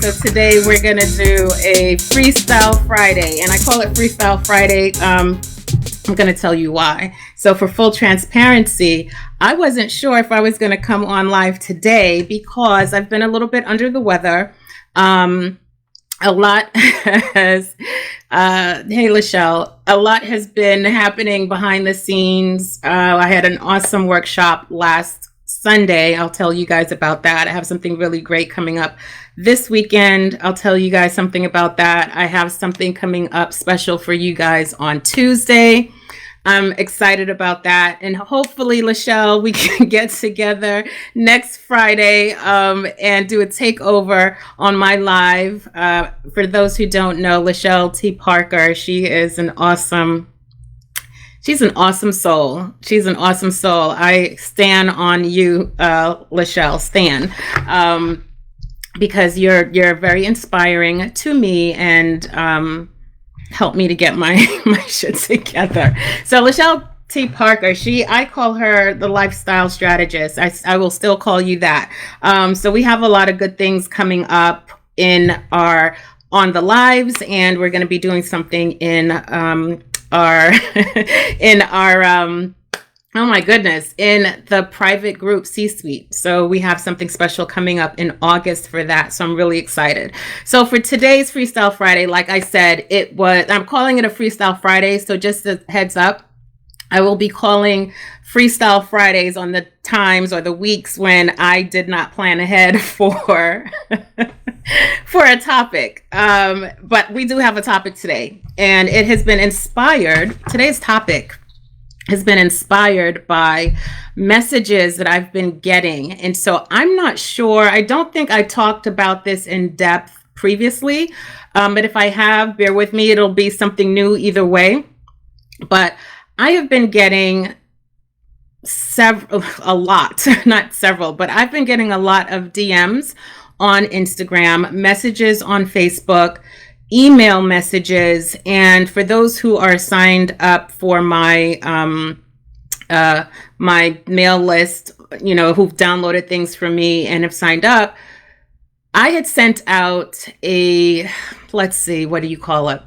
So today we're going to do a Freestyle Friday, and I call it Freestyle Friday. I'm going to tell you why. So for full transparency, I wasn't sure if I was going to come on live today because I've been a little bit under the weather. A lot has, hey, Lachelle, a lot has been happening behind the scenes. I had an awesome workshop last Sunday. I'll tell you guys about that. I have something really great coming up this weekend. I'll tell you guys something about that. I have something coming up special for you guys on Tuesday. I'm excited about that. And hopefully, Lachelle, we can get together next Friday and do a takeover on my live. For those who don't know, Lachelle T. Parker, she's an awesome soul. She's an awesome soul. I stand on you, Lachelle, stan, because you're very inspiring to me and help me to get my shit together. So Lachelle T. Parker, I call her the lifestyle strategist. I will still call you that. So we have a lot of good things coming up on the lives, and we're going to be doing something in our oh my goodness, in the private group C-suite. So we have something special coming up in August for that. So I'm really excited. So for today's Freestyle Friday, like I said, I'm calling it a Freestyle Friday. So just a heads up, I will be calling Freestyle Fridays on the times or the weeks when I did not plan ahead for a topic. But we do have a topic today, and it has been inspired. Today's topic has been inspired by messages that I've been getting. And so I'm not sure, I don't think I talked about this in depth previously, but if I have, bear with me, it'll be something new either way. But I have been getting a lot, not several, but I've been getting a lot of DMs on Instagram, messages on Facebook, email messages, and for those who are signed up for my my mail list, who've downloaded things from me and have signed up, I had sent out let's see, what do you call it?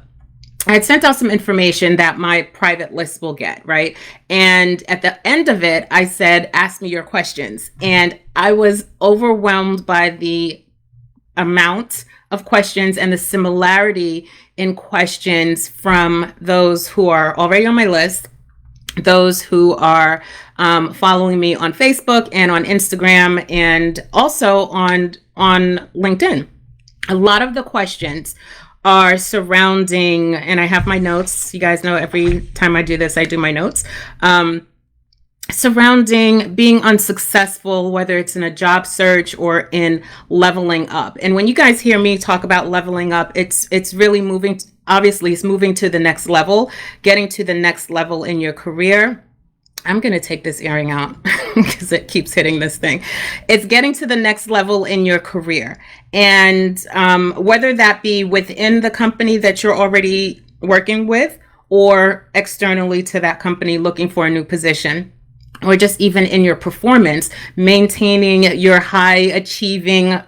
I had sent out some information that my private list will get, right? And at the end of it, I said, ask me your questions. And I was overwhelmed by the amount of questions and the similarity in questions from those who are already on my list, those who are following me on Facebook and on Instagram, and also on LinkedIn. A lot of the questions are surrounding, and I have my notes. You guys know every time I do this, I do my notes. Surrounding being unsuccessful, whether it's in a job search or in leveling up. And when you guys hear me talk about leveling up, it's really moving. Obviously, it's moving to the next level, getting to the next level in your career. I'm going to take this earring out because it keeps hitting this thing. It's getting to the next level in your career. And whether that be within the company that you're already working with or externally to that company looking for a new position, or just even in your performance, maintaining your high achieving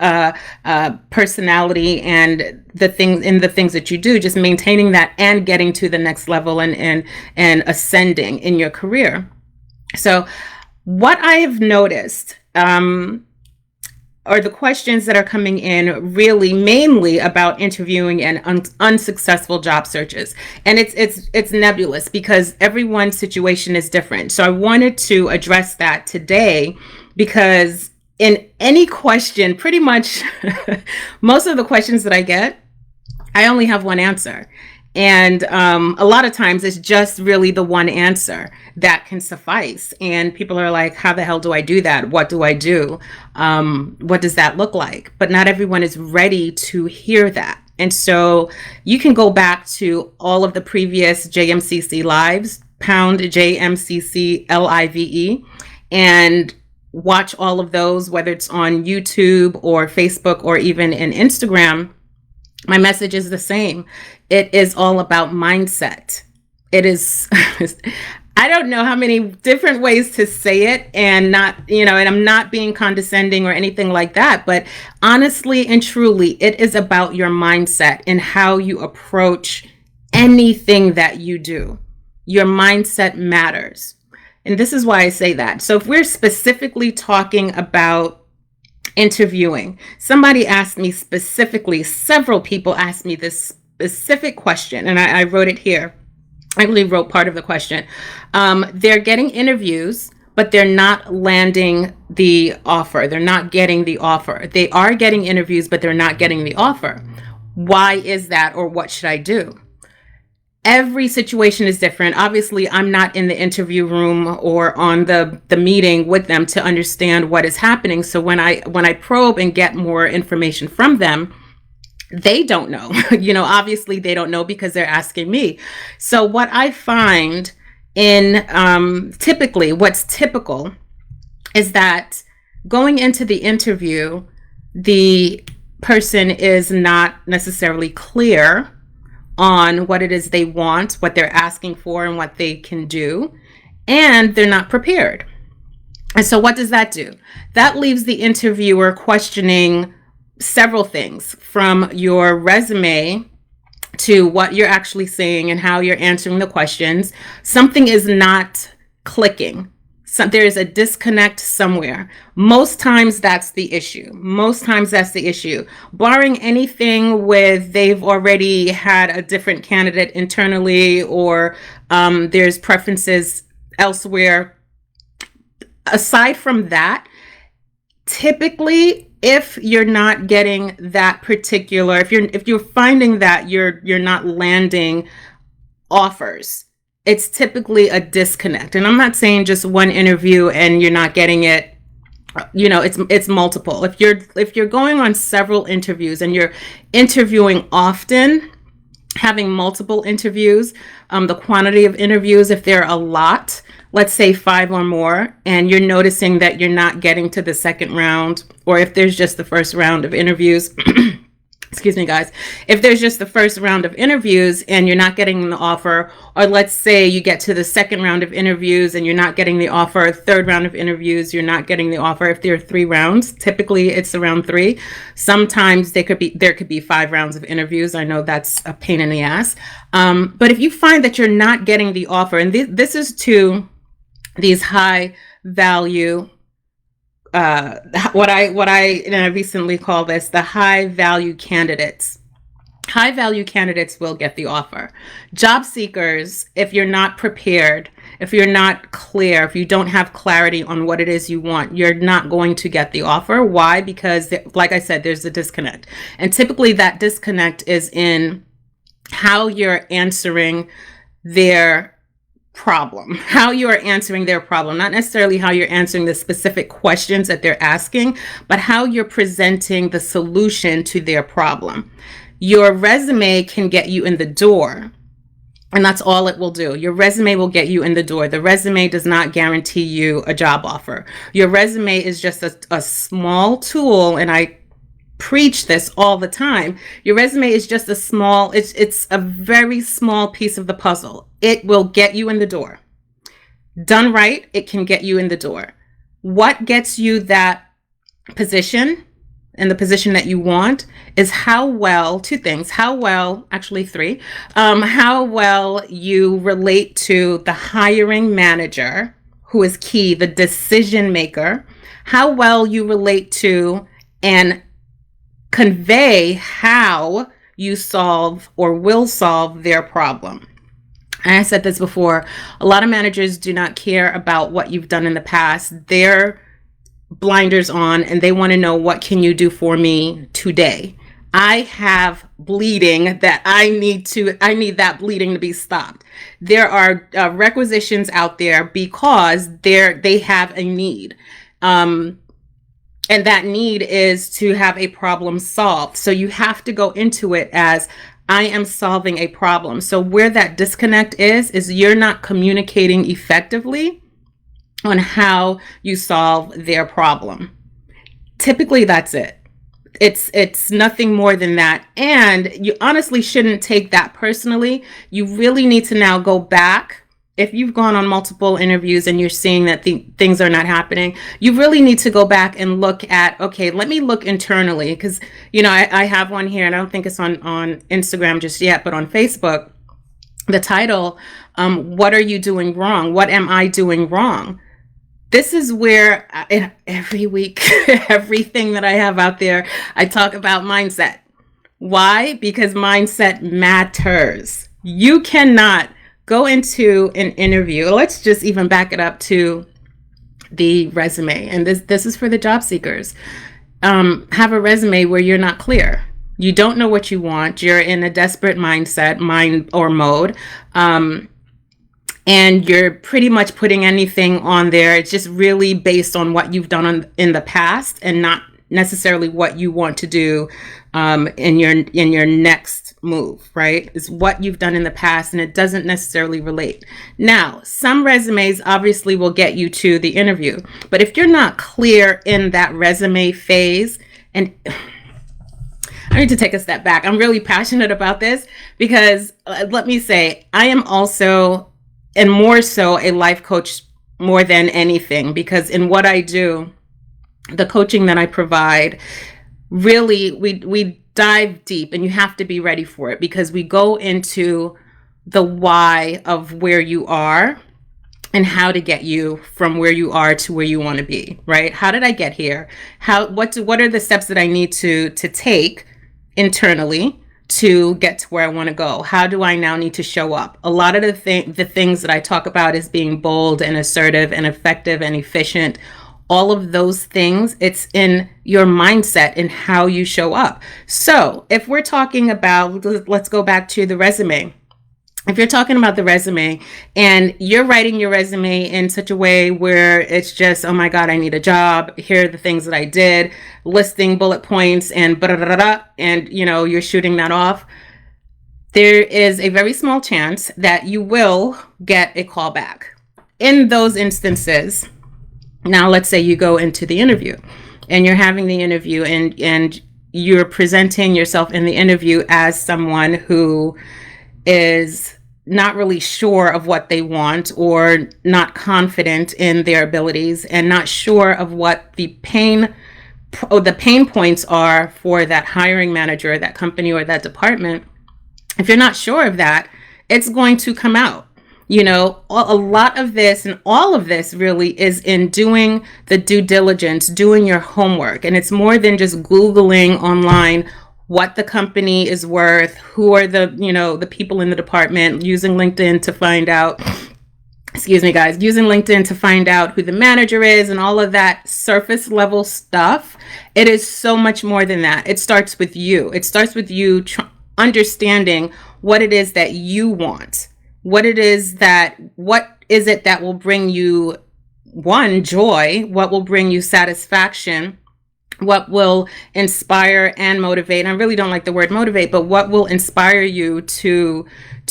personality and the things that you do, just maintaining that and getting to the next level and ascending in your career. So what I have noticed are the questions that are coming in really mainly about interviewing and unsuccessful job searches. And it's nebulous because everyone's situation is different. So I wanted to address that today because in any question, pretty much most of the questions that I get, I only have one answer. And a lot of times it's just really the one answer that can suffice. And people are like, how the hell do I do that? What do I do? What does that look like? But not everyone is ready to hear that. And so you can go back to all of the previous JMCC lives, pound JMCC LIVE, and watch all of those, whether it's on YouTube or Facebook or even in Instagram. My message is the same. It is all about mindset. It is, I don't know how many different ways to say it, and not, and I'm not being condescending or anything like that, but honestly and truly, it is about your mindset and how you approach anything that you do. Your mindset matters. And this is why I say that. So if we're specifically talking about interviewing, somebody asked me specifically, several people asked me this specific question, and I wrote it here. I really wrote part of the question. They're getting interviews, but they're not landing the offer. They're not getting the offer. They are getting interviews, but they're not getting the offer. Why is that, or what should I do? Every situation is different. Obviously, I'm not in the interview room or on the meeting with them to understand what is happening. So when I probe and get more information from them, they don't know. Obviously they don't know because they're asking me. So what I find in typically what's typical is that going into the interview, the person is not necessarily clear on what it is they want, what they're asking for, and what they can do, and they're not prepared. And so what does that do? That leaves the interviewer questioning several things, from your resume to what you're actually saying and how you're answering the questions. Something is not clicking. So there's a disconnect somewhere. Most times that's the issue. Barring anything with they've already had a different candidate internally, or there's preferences elsewhere. Aside from that, typically, if you're not getting that particular, if you're finding that you're not landing offers, it's typically a disconnect. And I'm not saying just one interview and you're not getting it. It's multiple. If you're going on several interviews and you're interviewing often, having multiple interviews, the quantity of interviews, if there are a lot, let's say 5 or more, and you're noticing that you're not getting to the second round, or if there's just the first round of interviews, excuse me, guys, if there's just the first round of interviews and you're not getting the offer, or let's say you get to the second round of interviews and you're not getting the offer, third round of interviews, you're not getting the offer. If there are 3 rounds, typically it's around 3. Sometimes there could be 5 rounds of interviews. I know that's a pain in the ass. But if you find that you're not getting the offer, and this is to these high value, what I recently call this the high value candidates. High value candidates will get the offer. Job seekers, if you're not prepared, if you're not clear, if you don't have clarity on what it is you want, you're not going to get the offer. Why? Because, like I said, there's a disconnect. And typically that disconnect is in how you're answering their problem, not necessarily how you're answering the specific questions that they're asking, but how you're presenting the solution to their problem. Your resume can get you in the door, and that's all it will do. Your resume will get you in the door. The resume does not guarantee you a job offer. Your resume is just a small tool, and I preach this all the time. Your resume is just it's a very small piece of the puzzle. It will get you in the door. Done right, it can get you in the door. What gets you that position and the position that you want is how well, 2 things, actually 3, how well you relate to the hiring manager, who is key, the decision maker, how well you relate to and convey how you solve or will solve their problem. And I said this before, a lot of managers do not care about what you've done in the past. They're blinders on and they want to know, what can you do for me today? I have bleeding that I need that bleeding to be stopped. There are requisitions out there because they have a need. And that need is to have a problem solved. So you have to go into it as, I am solving a problem. So where that disconnect is you're not communicating effectively on how you solve their problem. Typically, that's it. It's nothing more than that. And you honestly shouldn't take that personally. You really need to now go back if you've gone on multiple interviews and you're seeing that things are not happening, you really need to go back and look at, okay, let me look internally. Because, I have one here, and I don't think it's on Instagram just yet, but on Facebook, the title, what are you doing wrong? What am I doing wrong? This is where every week, everything that I have out there, I talk about mindset. Why? Because mindset matters. You cannot go into an interview. Let's just even back it up to the resume. And this is for the job seekers. Have a resume where you're not clear. You don't know what you want. You're in a desperate mode. And you're pretty much putting anything on there. It's just really based on what you've done in the past, and not necessarily what you want to do in your next move, right? It's what you've done in the past, and it doesn't necessarily relate. Now, some resumes obviously will get you to the interview, but if you're not clear in that resume phase, and I need to take a step back. I'm really passionate about this because let me say, I am also, and more so, a life coach more than anything, because in what I do, the coaching that I provide, really, we dive deep, and you have to be ready for it, because we go into the why of where you are and how to get you from where you are to where you want to be, right? How did I get here? What are the steps that I need to take internally to get to where I want to go? How do I now need to show up? A lot of the things that I talk about is being bold and assertive and effective and efficient. All of those things, it's in your mindset and how you show up. So if we're talking about, let's go back to the resume. If you're talking about the resume and you're writing your resume in such a way where it's just, oh my God, I need a job. Here are the things that I did, listing bullet points and and you're shooting that off, there is a very small chance that you will get a call back. In those instances, now let's say you go into the interview and you're having the interview and you're presenting yourself in the interview as someone who is not really sure of what they want, or not confident in their abilities, and not sure of what the pain points are for that hiring manager, that company, or that department. If you're not sure of that, it's going to come out. A lot of this, and all of this really, is in doing the due diligence, doing your homework. And it's more than just Googling online what the company is worth, who are the people in the department, using LinkedIn to find out, using LinkedIn to find out who the manager is, and all of that surface level stuff. It is so much more than that. It starts with you. It starts with you understanding what it is that you want. What is it that will bring you, one, joy? What will bring you satisfaction? What will inspire and motivate? I really don't like the word motivate, but what will inspire you to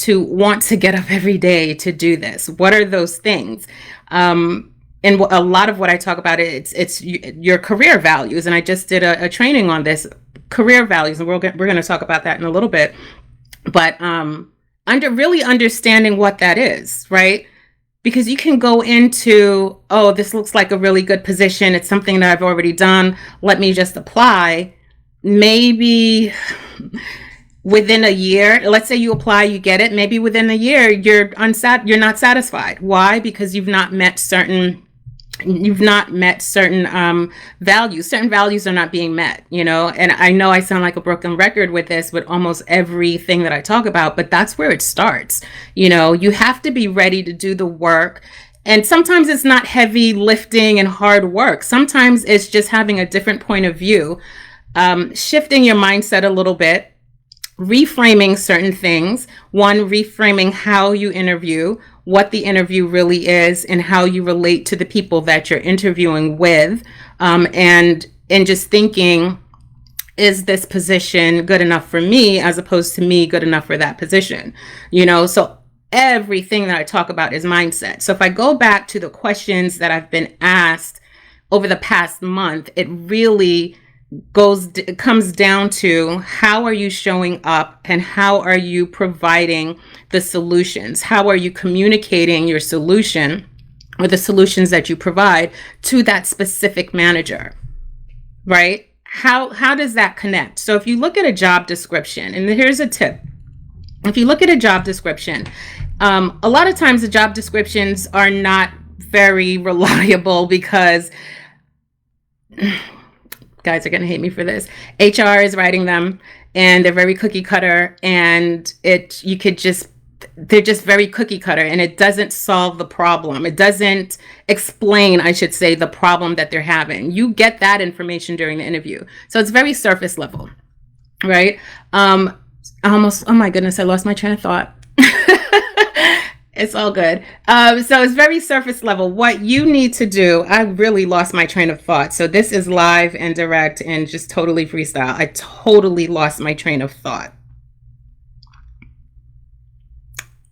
want to get up every day to do this? What are those things? And a lot of what I talk about, it's your career values. And I just did a training on this, career values, and we're going to talk about that in a little bit. But really understanding what that is, right? Because you can go into, oh, this looks like a really good position. It's something that I've already done. Let me just apply. Maybe within a year, let's say you apply, you get it. Maybe within a year, you're not satisfied. Why? Because you've not met certain values. Certain values are not being met, and I know I sound like a broken record with this, with almost everything that I talk about, but that's where it starts. You have to be ready to do the work. And sometimes it's not heavy lifting and hard work. Sometimes it's just having a different point of view, shifting your mindset a little bit, reframing certain things. One, reframing how you interview, what the interview really is, and how you relate to the people that you're interviewing with, and just thinking, is this position good enough for me, as opposed to me good enough for that position? So everything that I talk about is mindset. So if I go back to the questions that I've been asked over the past month, it really comes down to how are you showing up and how are you providing the solutions? How are you communicating your solution or the solutions that you provide to that specific manager, right? How does that connect? So if you look at a job description, and here's a tip. If you look at a job description, a lot of times the job descriptions are not very reliable because guys are going to hate me for this. HR is writing them and they're very cookie cutter, and they're just very cookie cutter, and it doesn't solve the problem. It doesn't explain, I should say, the problem that they're having. You get that information during the interview. So it's very surface level, right? Oh my goodness, I lost my train of thought. It's all good. So it's very surface level. What you need to do, I really lost my train of thought. So this is live and direct and just totally freestyle. I totally lost my train of thought.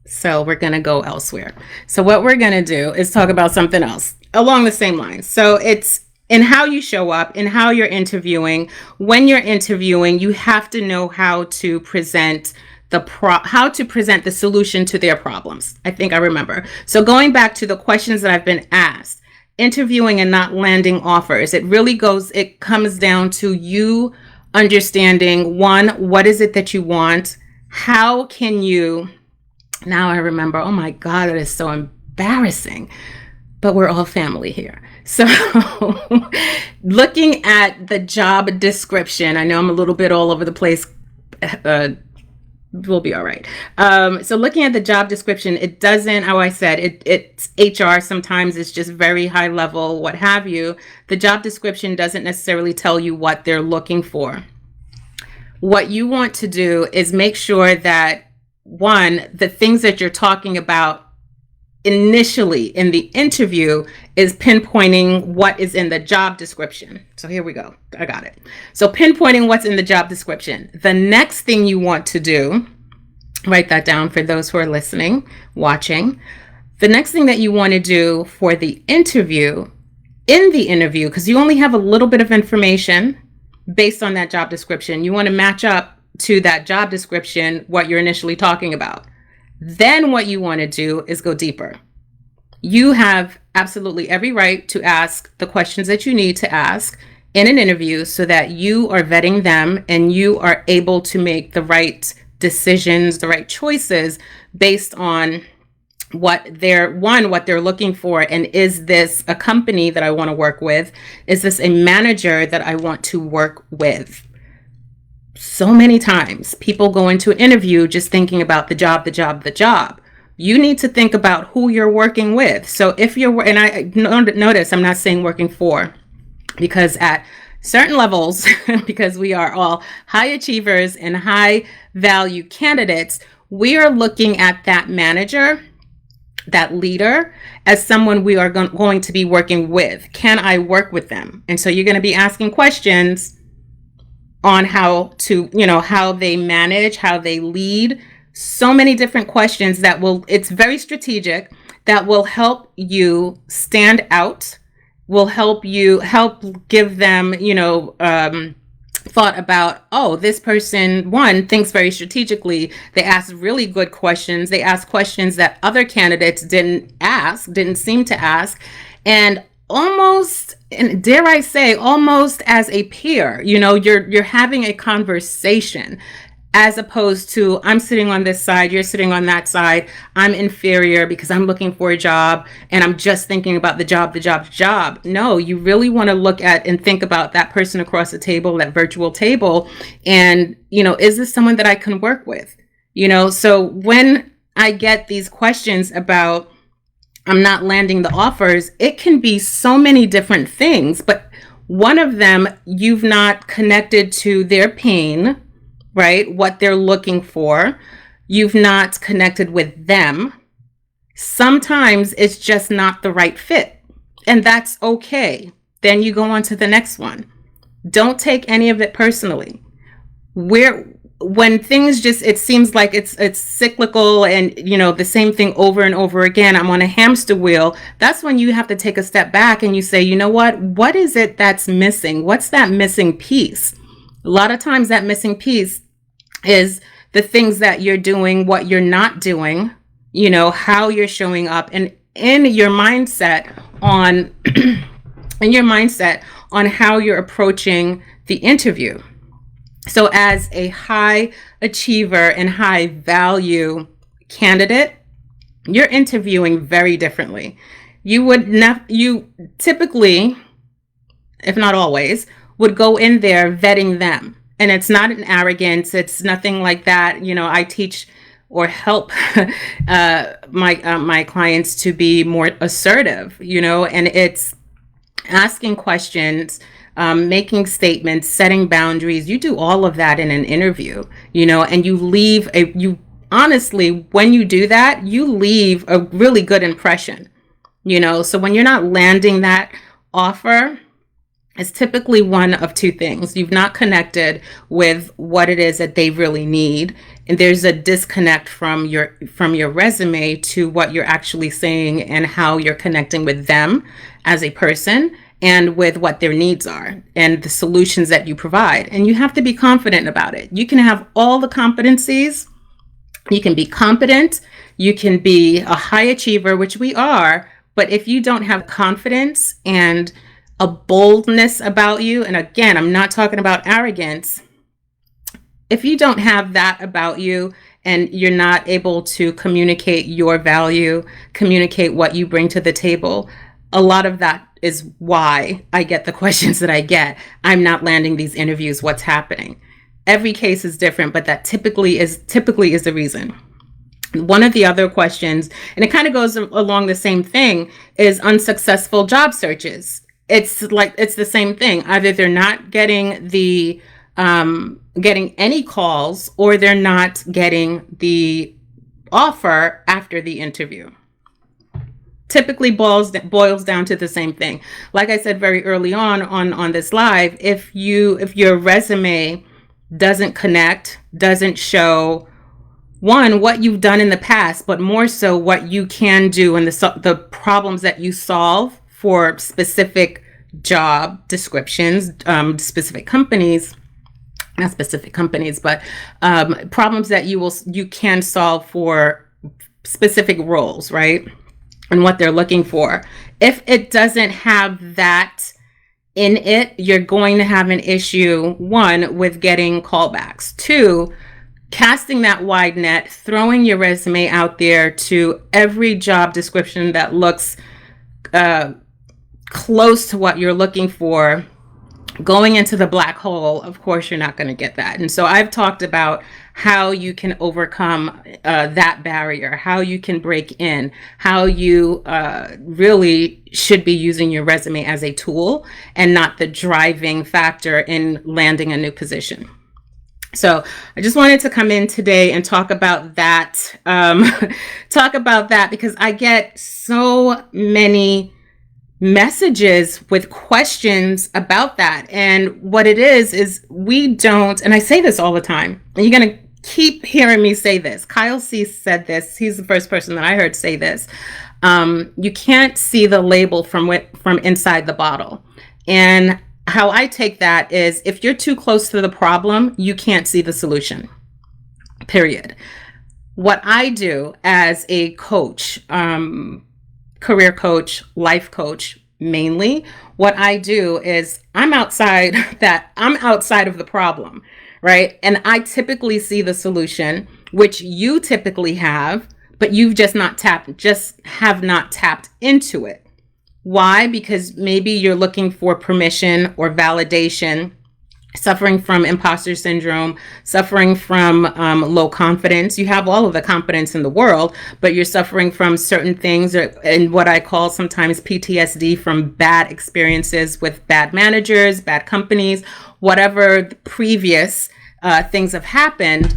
So we're going to go elsewhere. So what we're going to do is talk about something else along the same lines. So it's in how you show up, in how you're interviewing. When you're interviewing, you have to know how to present the solution to their problems. I think I remember. So going back to the questions that I've been asked, interviewing and not landing offers, it comes down to you understanding, one, what is it that you want? How can you, now I remember, oh my God, that is so embarrassing, but we're all family here. So looking at the job description, I know I'm a little bit all over the place, we'll be all right. So looking at the job description, it doesn't, how I said, it's HR. Sometimes it's just very high level, what have you. The job description doesn't necessarily tell you what they're looking for. What you want to do is make sure that, one, the things that you're talking about initially in the interview is pinpointing what is in the job description. So here we go. I got it. So pinpointing what's in the job description. The next thing you want to do, write that down for those who are listening, watching. The next thing that you want to do for the interview, because you only have a little bit of information based on that job description, you want to match up to that job description what you're initially talking about. Then what you want to do is go deeper. You have absolutely every right to ask the questions that you need to ask in an interview so that you are vetting them and you are able to make the right decisions, the right choices based on what they're looking for. And is this a company that I want to work with? Is this a manager that I want to work with? So many times people go into an interview just thinking about the job. You need to think about who you're working with. So if and I notice I'm not saying working for, because at certain levels, because we are all high achievers and high value candidates, we are looking at that manager, that leader, as someone we are going to be working with. Can I work with them? And so you're going to be asking questions on how they manage, how they lead, so many different questions it's very strategic, that will help you stand out, will help give them, thought about, oh, this person, one, thinks very strategically. They ask really good questions. They ask questions that other candidates didn't seem to ask. And almost, and dare I say, almost as a peer, you're having a conversation, as opposed to I'm sitting on this side, you're sitting on that side, I'm inferior because I'm looking for a job and I'm just thinking about the job. No, you really want to look at and think about that person across the table, that virtual table, and, is this someone that I can work with? So when I get these questions about I'm not landing the offers, it can be so many different things, but one of them, you've not connected to their pain, right? What they're looking for. You've not connected with them. Sometimes it's just not the right fit, and that's okay. Then you go on to the next one. Don't take any of it personally. when things just, it seems like it's cyclical, and the same thing over and over again, I'm on a hamster wheel. That's when you have to take a step back and you say, you know what is it that's missing? What's that missing piece? A lot of times that missing piece is the things that you're doing, what you're not doing, how you're showing up, and in your mindset on how you're approaching the interview. So as a high achiever and high value candidate, you're interviewing very differently. You typically, if not always, would go in there vetting them. And it's not an arrogance. It's nothing like that. I teach or help my clients to be more assertive, and it's asking questions, making statements, setting boundaries. You do all of that in an interview, and you honestly, when you do that, you leave a really good impression, so when you're not landing that offer, it's typically one of two things. You've not connected with what it is that they really need, and there's a disconnect from your resume to what you're actually saying and how you're connecting with them as a person and with what their needs are and the solutions that you provide. And you have to be confident about it. You can have all the competencies. You can be competent. You can be a high achiever, which we are. But if you don't have confidence and a boldness about you, and again, I'm not talking about arrogance. If you don't have that about you and you're not able to communicate your value, communicate what you bring to the table, a lot of that is why I get the questions that I get. I'm not landing these interviews. What's happening? Every case is different, but that typically is the reason. One of the other questions, and it kind of goes along the same thing, is unsuccessful job searches. It's the same thing. Either they're not getting getting any calls, or they're not getting the offer after the interview. Typically boils down to the same thing. Like I said very early on this live, if your resume doesn't connect, doesn't show, one, what you've done in the past, but more so what you can do and the problems that you solve for specific job descriptions, specific companies, not specific companies, but problems that you can solve for specific roles, right? And what they're looking for. If it doesn't have that in it, you're going to have an issue, one, with getting callbacks. Two, casting that wide net, throwing your resume out there to every job description that looks close to what you're looking for, going into the black hole. Of course, you're not going to get that. And so I've talked about how you can overcome that barrier, how you can break in, how you really should be using your resume as a tool and not the driving factor in landing a new position. So I just wanted to come in today and talk about that, because I get so many messages with questions about that. And what it is we don't, and I say this all the time, and you're going to keep hearing me say this. Kyle C said this. He's the first person that I heard say this. You can't see the label from inside the bottle. And how I take that is, if you're too close to the problem, you can't see the solution, period. What I do as a coach, career coach, life coach, mainly, what I do is I'm outside of the problem, right? And I typically see the solution, which you typically have, but you've just have not tapped into it. Why? Because maybe you're looking for permission or validation, suffering from imposter syndrome, suffering from low confidence. You have all of the confidence in the world, but you're suffering from certain things, and what I call sometimes PTSD from bad experiences with bad managers, bad companies, whatever the previous things have happened.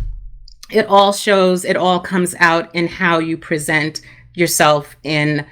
It all comes out in how you present yourself in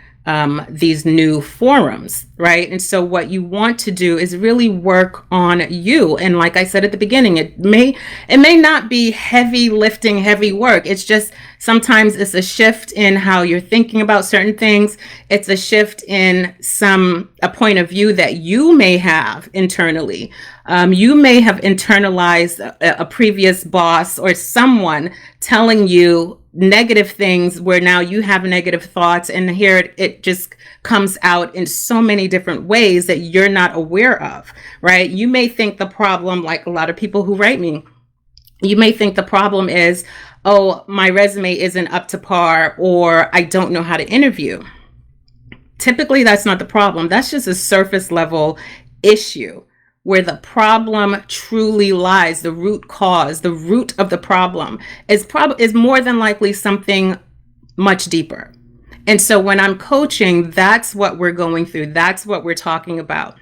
these new forums, right? And so what you want to do is really work on you. And like I said at the beginning, it may not be heavy lifting, heavy work. It's just sometimes it's a shift in how you're thinking about certain things. It's a shift in a point of view that you may have internally. You may have internalized a previous boss or someone telling you negative things where now you have negative thoughts, and here it just comes out in so many different ways that you're not aware of, right? You may think the problem, like a lot of people who write me, you may think the problem is, oh, my resume isn't up to par, or I don't know how to interview. Typically, that's not the problem. That's just a surface level issue. Where the problem truly lies, the root cause, the root of the problem is more than likely something much deeper. And so when I'm coaching, that's what we're going through. That's what we're talking about.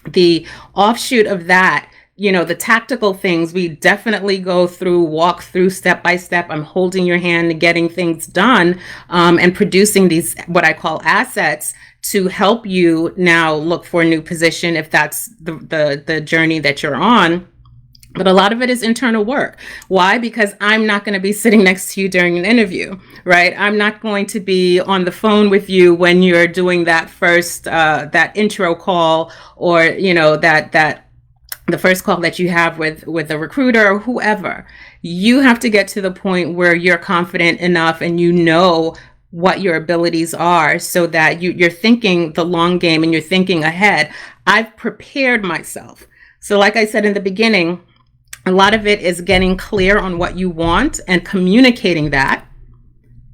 The offshoot of that, the tactical things, we definitely walk through step by step. I'm holding your hand, getting things done, and producing these, what I call assets, to help you now look for a new position if that's the journey that you're on. But a lot of it is internal work. Why? Because I'm not going to be sitting next to you during an interview, right? I'm not going to be on the phone with you when you're doing that first, that intro call, or, that the first call that you have with a recruiter or whoever. You have to get to the point where you're confident enough and what your abilities are, so that you're thinking the long game and you're thinking ahead. I've prepared myself. So like I said in the beginning, a lot of it is getting clear on what you want and communicating that.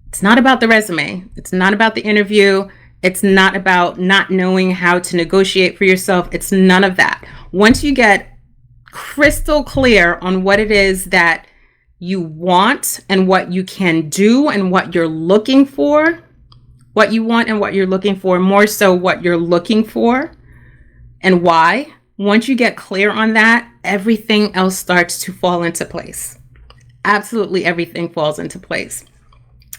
It's not about the resume. It's not about the interview. It's not about not knowing how to negotiate for yourself. It's none of that. Once you get crystal clear on what it is that you want and what you can do and what you're looking for, what you want and what you're looking for, more so what you're looking for and why. Once you get clear on that, everything else starts to fall into place. Absolutely everything falls into place.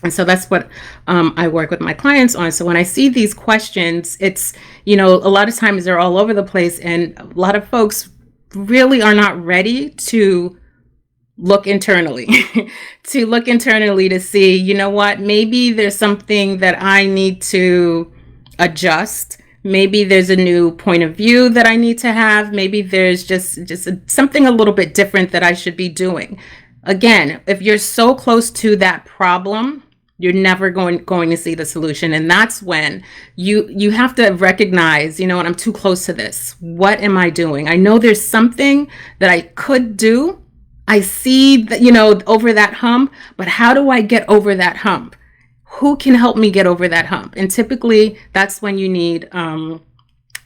And so that's what I work with my clients on. So when I see these questions, it's, a lot of times they're all over the place, and a lot of folks really are not ready to look internally, to see, what, maybe there's something that I need to adjust. Maybe there's a new point of view that I need to have. Maybe there's just something a little bit different that I should be doing. Again, if you're so close to that problem, you're never going to see the solution. And that's when you have to recognize, I'm too close to this. What am I doing? I know there's something that I could do. I see that, over that hump, but how do I get over that hump? Who can help me get over that hump? And typically that's when you need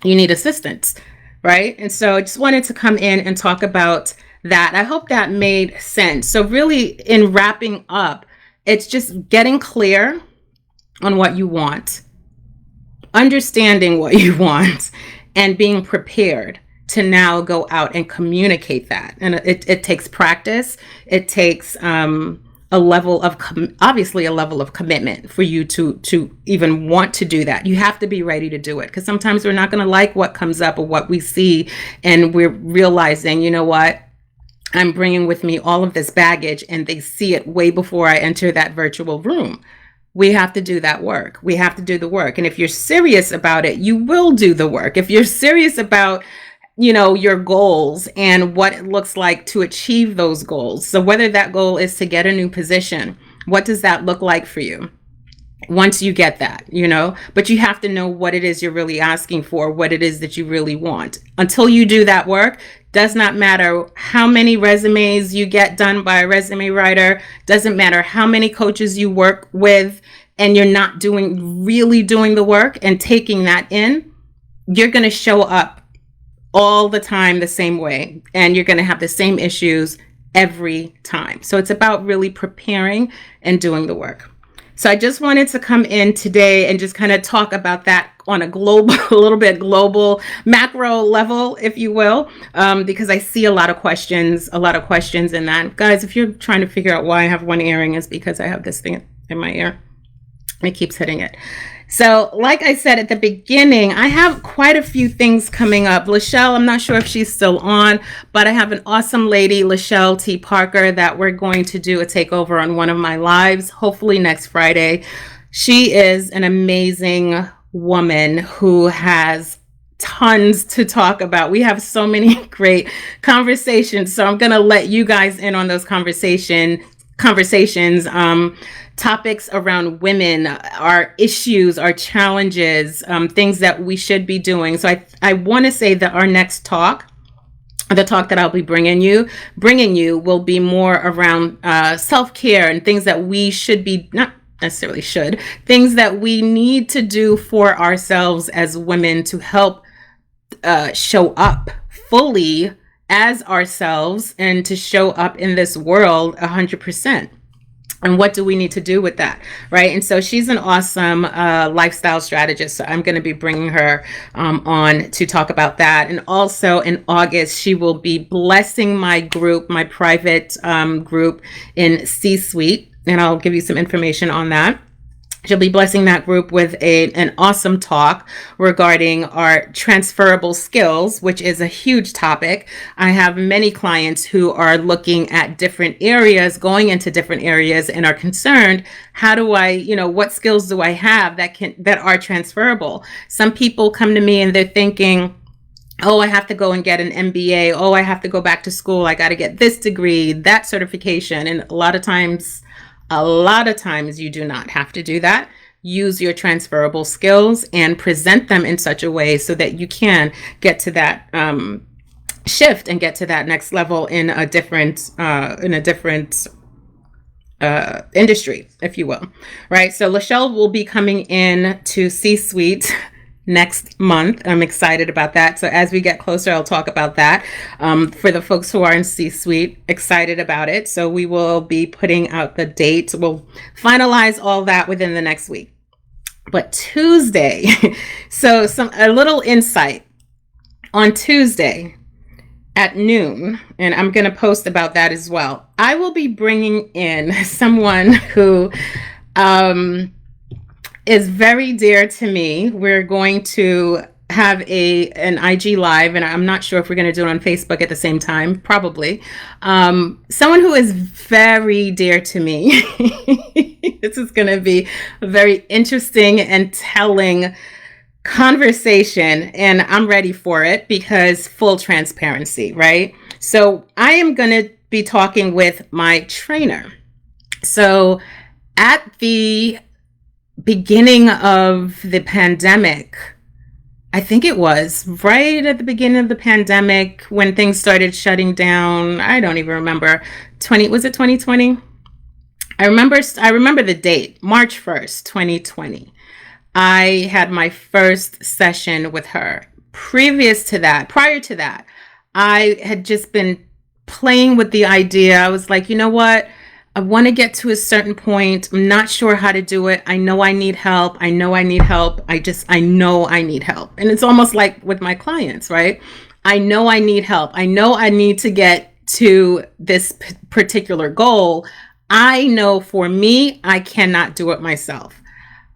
assistance, right? And so I just wanted to come in and talk about that. I hope that made sense. So really, in wrapping up, it's just getting clear on what you want, understanding what you want, and being prepared to now go out and communicate that. And it takes practice. It takes a level of commitment for you to even want to do that. You have to be ready to do it, because sometimes we're not going to like what comes up or what we see, and we're realizing, what, I'm bringing with me all of this baggage, and they see it way before I enter that virtual room. We have to do that work. We have to do the work. And if you're serious about it, you will do the work. If you're serious about your goals and what it looks like to achieve those goals. So whether that goal is to get a new position, what does that look like for you? Once you get that, but you have to know what it is you're really asking for, what it is that you really want. Until you do that work, does not matter how many resumes you get done by a resume writer, doesn't matter how many coaches you work with, and you're not really doing the work and taking that in, you're going to show up all the time the same way, and you're going to have the same issues every time. So it's about really preparing and doing the work. So I just wanted to come in today and just kind of talk about that on a little bit global, macro level, if you will, because I see a lot of questions in that. Guys, if you're trying to figure out why I have one earring, it's because I have this thing in my ear. It keeps hitting it. So, like I said at the beginning, I have quite a few things coming up. Lachelle, I'm not sure if she's still on, but I have an awesome lady, Lachelle T. Parker, that we're going to do a takeover on one of my lives, hopefully next Friday. She is an amazing woman who has tons to talk about. We have so many great conversations. So I'm going to let you guys in on those conversations, topics around women, our issues, our challenges, things that we should be doing. So I want to say that our next talk, the talk that I'll be bringing you will be more around self-care and things that we should be, not necessarily should, things that we need to do for ourselves as women to help show up fully as ourselves and to show up in this world 100%. And what do we need to do with that, right? And so she's an awesome lifestyle strategist. So I'm going to be bringing her on to talk about that. And also in August, she will be blessing my group, my private group in C-Suite. And I'll give you some information on that. She'll be blessing that group with an awesome talk regarding our transferable skills, which is a huge topic. I have many clients who are looking at different areas, going into different areas, and are concerned, how do I, what skills do I have that are transferable? Some people come to me and they're thinking, oh, I have to go and get an MBA. Oh, I have to go back to school. I got to get this degree, that certification. And a lot of times you do not have to do that. Use your transferable skills and present them in such a way so that you can get to that shift and get to that next level in a different industry, if you will, right? So Lachelle will be coming in to C-Suite next month. I'm excited about that. So as we get closer, I'll talk about that. For the folks who are in C-Suite, excited about it. So we will be putting out the date. We'll finalize all that within the next week. But Tuesday, so a little insight. On Tuesday at noon, and I'm going to post about that as well, I will be bringing in someone who is very dear to me. We're going to have an IG live, and I'm not sure if we're going to do it on Facebook at the same time, probably. Someone who is very dear to me. This is going to be a very interesting and telling conversation, and I'm ready for it because full transparency, right? So I am going to be talking with my trainer. So at the beginning of the pandemic, I think it was right at the beginning of the pandemic when things started shutting down. I don't even remember. Was it 2020? I remember the date, March 1st, 2020. I had my first session with her. Prior to that, I had just been playing with the idea. I was like, you know what? I want to get to a certain point. I'm not sure how to do it. I know I need help. I know I need help. I know I need help. And it's almost like with my clients, right? I know I need help. I know I need to get to this particular goal. I know for me, I cannot do it myself.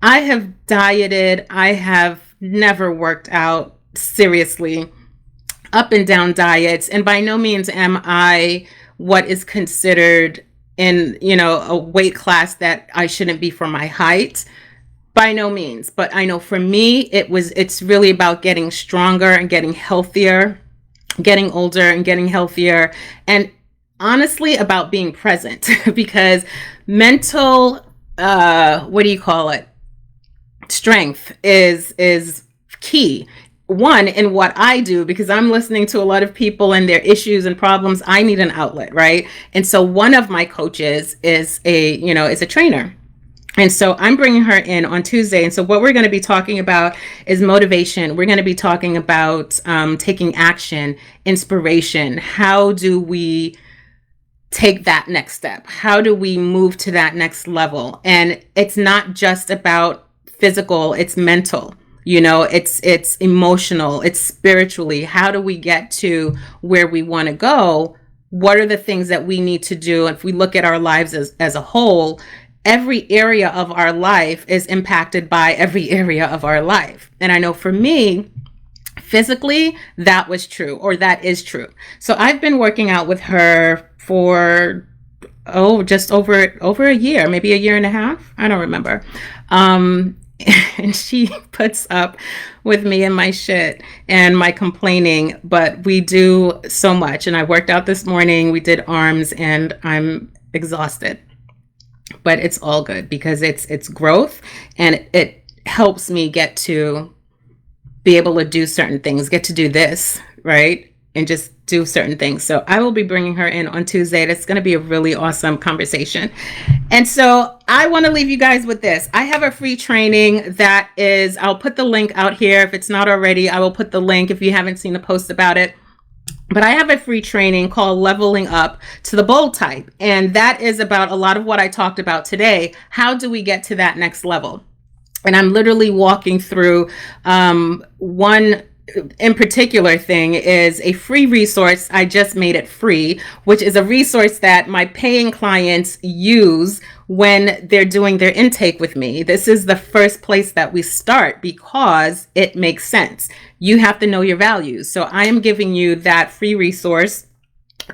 I have dieted. I have never worked out seriously, up and down diets. And by no means am I what is considered in, a weight class that I shouldn't be for my height. By no means. But I know for me, it's really about getting stronger and getting healthier, getting older and getting healthier. And honestly, about being present because mental, strength is key. One, in what I do, because I'm listening to a lot of people and their issues and problems. I need an outlet, right? And so one of my coaches is a trainer. And so I'm bringing her in on Tuesday. And so what we're going to be talking about is motivation. We're going to be talking about taking action, inspiration. How do we take that next step? How do we move to that next level? And it's not just about physical, it's mental. It's emotional, it's spiritually. How do we get to where we want to go? What are the things that we need to do? If we look at our lives as a whole, every area of our life is impacted by every area of our life. And I know for me, physically, that was true, or that is true. So I've been working out with her for just over a year, maybe a year and a half. I don't remember. And she puts up with me and my shit and my complaining, but we do so much. And I worked out this morning, we did arms, and I'm exhausted. But it's all good because it's growth, and it helps me get to be able to do certain things, get to do this, right? And just do certain things. So I will be bringing her in on Tuesday. That's going to be a really awesome conversation. And so I want to leave you guys with this. I have a free training that is, I'll put the link out here. If it's not already, I will put the link if you haven't seen the post about it. But I have a free training called Leveling Up to the Bold Type. And that is about a lot of what I talked about today. How do we get to that next level? And I'm literally walking through one in particular thing is a free resource. I just made it free, which is a resource that my paying clients use when they're doing their intake with me. This is the first place that we start because it makes sense. You have to know your values. So I am giving you that free resource.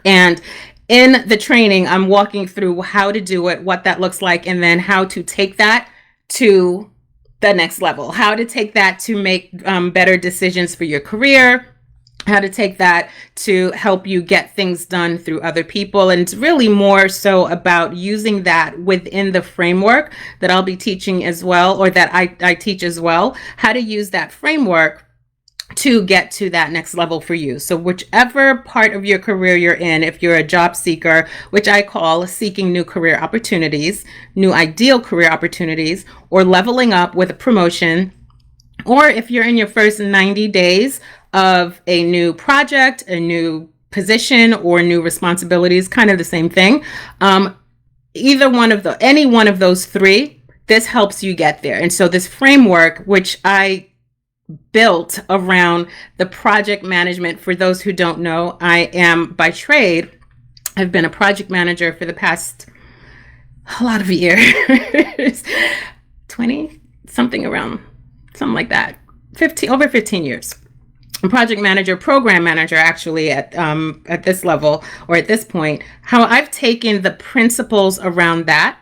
And in the training, I'm walking through how to do it, what that looks like, and then how to take that to the next level, how to take that to make better decisions for your career, how to take that to help you get things done through other people. And it's really more so about using that within the framework that I'll be teaching as well, or that I teach as well, how to use that framework to get to that next level for you. So whichever part of your career you're in, if you're a job seeker, which I call seeking new career opportunities, new ideal career opportunities, or leveling up with a promotion, or if you're in your first 90 days of a new project, a new position, or new responsibilities, kind of the same thing. Any one of those three, this helps you get there. And so this framework, which I built around the project management. For those who don't know, I am by trade, I've been a project manager for the past a lot of years, 20 something around, something like that, over 15 years. I'm project manager, program manager, actually at this level, or at this point. How I've taken the principles around that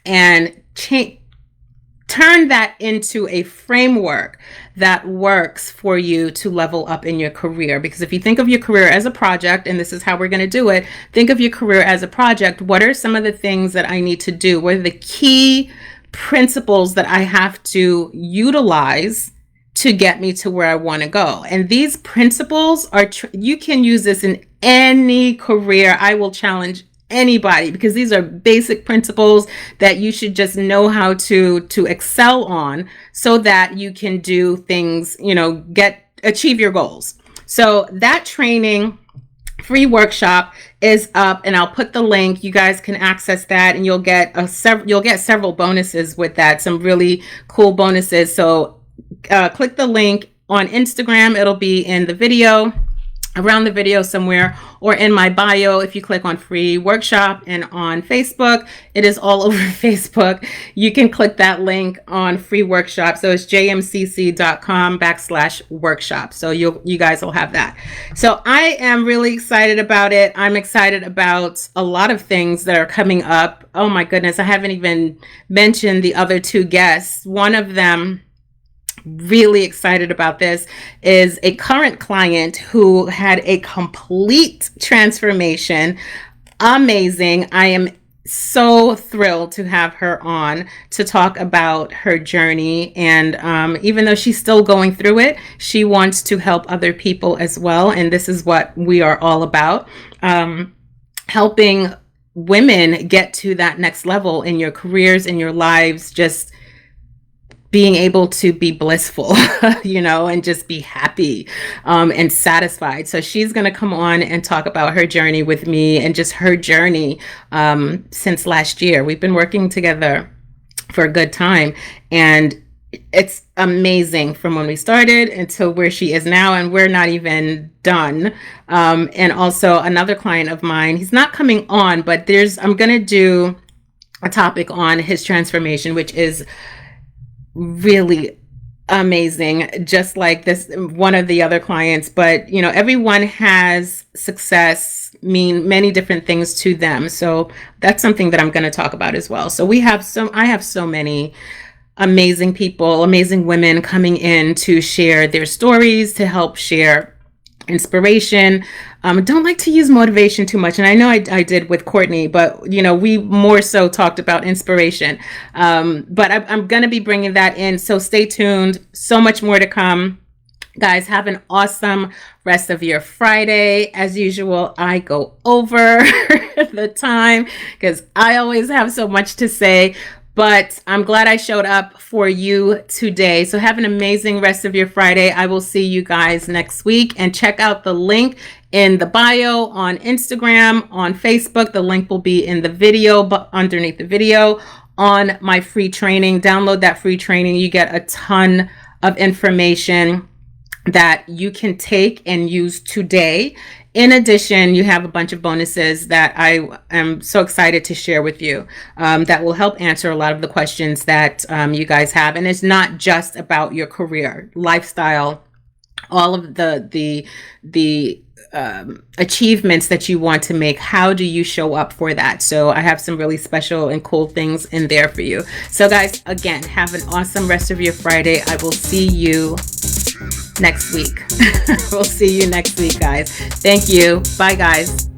and turn that into a framework that works for you to level up in your career. Because if you think of your career as a project, and this is how we're going to do it, think of your career as a project. What are some of the things that I need to do? What are the key principles that I have to utilize to get me to where I want to go? And these principles are, you can use this in any career. I will challenge anybody, because these are basic principles that you should just know how to excel on, so that you can do things, achieve your goals. So that training free workshop is up, and I'll put the link. You guys can access that, and you'll get several bonuses with that, some really cool bonuses. So click the link on Instagram. It'll be in the video, around the video somewhere, or in my bio. If you click on free workshop, and on Facebook, it is all over Facebook. You can click that link on free workshop. So it's jmcc.com/workshop. So you guys will have that. So I am really excited about it. I'm excited about a lot of things that are coming up. Oh my goodness. I haven't even mentioned the other two guests. One of them, really excited about this, is a current client who had a complete transformation. Amazing. I am so thrilled to have her on to talk about her journey. And even though she's still going through it, she wants to help other people as well. And this is what we are all about, helping women get to that next level in your careers, in your lives, just being able to be blissful, and just be happy and satisfied. So she's going to come on and talk about her journey with me, and just her journey since last year. We've been working together for a good time, and it's amazing from when we started until where she is now, and we're not even done. And also another client of mine, he's not coming on, but I'm going to do a topic on his transformation, which is really amazing, just like this one of the other clients. But you know, everyone has success mean many different things to them, so that's something that I'm going to talk about as well. So I have so many amazing people, amazing women coming in to share their stories, to help share inspiration. Don't like to use motivation too much, and I know I did with Courtney, but you know, we more so talked about inspiration. But I'm going to be bringing that in, so stay tuned. So much more to come. Guys, have an awesome rest of your Friday. As usual, I go over the time because I always have so much to say. But I'm glad I showed up for you today. So have an amazing rest of your Friday. I will see you guys next week. And check out the link in the bio on Instagram, on Facebook. The link will be in the video, but underneath the video, on my free training. Download that free training. You get a ton of information that you can take and use today. In addition, you have a bunch of bonuses that I am so excited to share with you, that will help answer a lot of the questions that you guys have. And it's not just about your career, lifestyle, all of the achievements that you want to make. How do you show up for that? So I have some really special and cool things in there for you. So guys, again, have an awesome rest of your Friday. I will see you next week. We'll see you next week, guys. Thank you. Bye, guys.